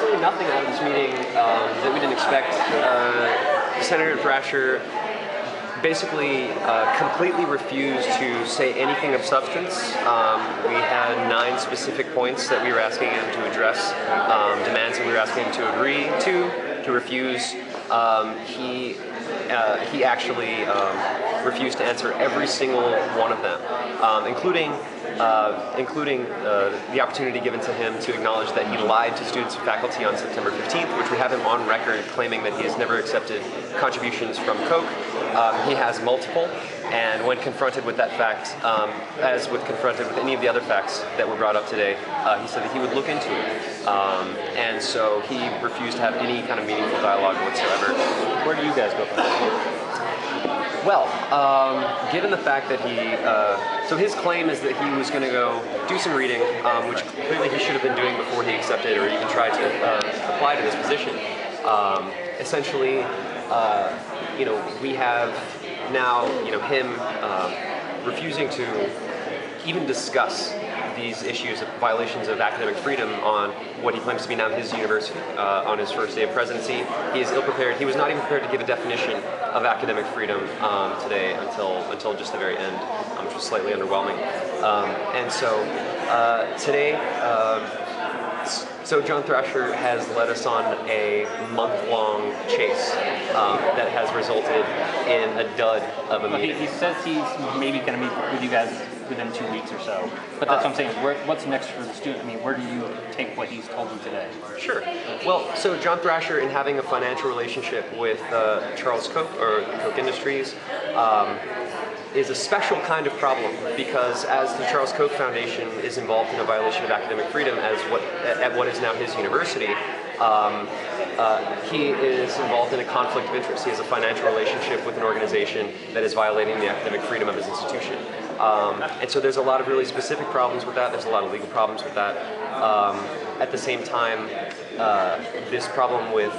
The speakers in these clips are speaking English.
absolutely nothing out of this meeting that we didn't expect. Senator Thrasher basically completely refused to say anything of substance. We had 9 specific points that we were asking him to address, demands that we were asking him to agree to refuse. He actually refused to answer every single one of them, including the opportunity given to him to acknowledge that he lied to students and faculty on September 15th, which we have him on record claiming that he has never accepted contributions from Koch. He has multiple, and when confronted with that fact, as with confronted with any of the other facts that were brought up today, he said that he would look into it. And so he refused to have any kind of meaningful dialogue whatsoever. Where do you guys go from there? Well, given the fact that so his claim is that he was going to go do some reading, which clearly he should have been doing before he accepted or even tried to apply to this position. Essentially, we have now, him refusing to even discuss these issues of violations of academic freedom on what he claims to be now his university. On his first day of presidency, he is ill-prepared. He was not even prepared to give a definition of academic freedom today until just the very end, which was slightly underwhelming. And so today, so John Thrasher has led us on a month-long chase that has resulted in a dud of a meeting. He says he's maybe going to meet with you guys within 2 weeks or so. But that's what I'm saying. What's next for the student? I mean, where do you take what he's told you today? Sure. Well, so John Thrasher, in having a financial relationship with Charles Koch, or Koch Industries, is a special kind of problem because as the Charles Koch Foundation is involved in a violation of academic freedom at what is now his university, he is involved in a conflict of interest. He has a financial relationship with an organization that is violating the academic freedom of his institution. And so there's a lot of really specific problems with that. There's a lot of legal problems with that. At the same time, this problem with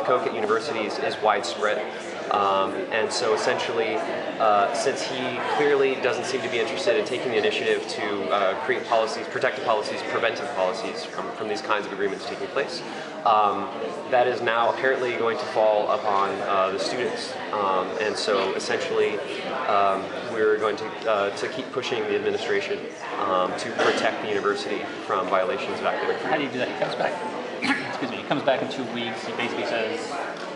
Koch at universities is widespread. And so essentially, since he clearly doesn't seem to be interested in taking the initiative to create policies, protective policies, preventive policies from these kinds of agreements taking place, that is now apparently going to fall upon the students. And so essentially, we're going to keep pushing the administration to protect the university from violations of academic freedom. How do you do that? He comes back, excuse me, he comes back in 2 weeks, he basically says,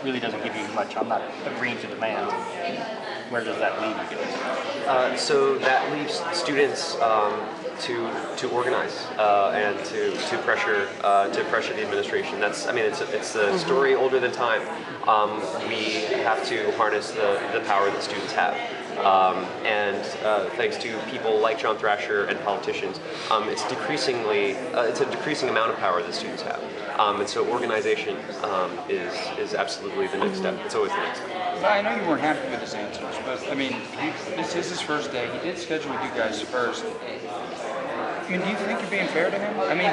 really doesn't give you much, I'm not agreeing to demand. Where does that leave you guys? So that leaves students to organize and to pressure the administration. It's a story older than time. We have to harness the power that students have. And thanks to people like John Thrasher and politicians, it's a decreasing amount of power that students have. And so organization is absolutely the next step. It's always the next step. I know you weren't happy with his answers, but I mean, this is his first day. He did schedule with you guys first. I mean, do you think you're being fair to him? I mean,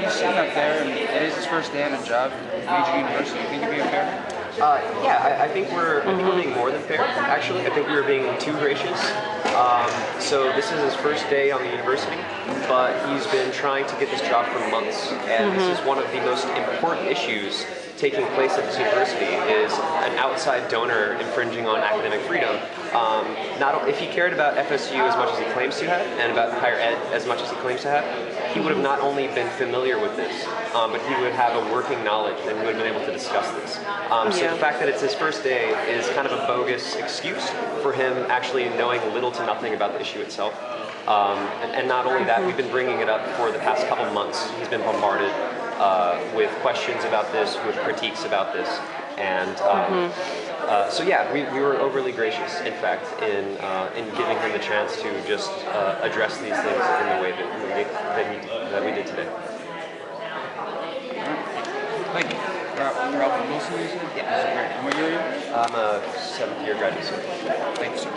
he's sitting up there, and it is his first day on a job at a major university. Do you think you're being fair to him? Yeah, I think we're being more than fair. Actually, I think we were being too gracious. So this is his first day on the university, but he's been trying to get this job for months, and this is one of the most important issues taking place at this university is an outside donor infringing on academic freedom. If he cared about FSU as much as he claims to have, and about higher ed as much as he claims to have, he would have not only been familiar with this, but he would have a working knowledge and he would have been able to discuss this. So the fact that it's his first day is kind of a bogus excuse for him actually knowing little to nothing about the issue itself. And not only that, we've been bringing it up for the past couple months. He's been bombarded with questions about this, with critiques about this, and so yeah, we were overly gracious, in fact, in giving him the chance to just address these things in the way that we did today. Thank you. Ralph Wilson, you said? Yeah. And what year are you? I'm a 7th year graduate student. Thank you, sir.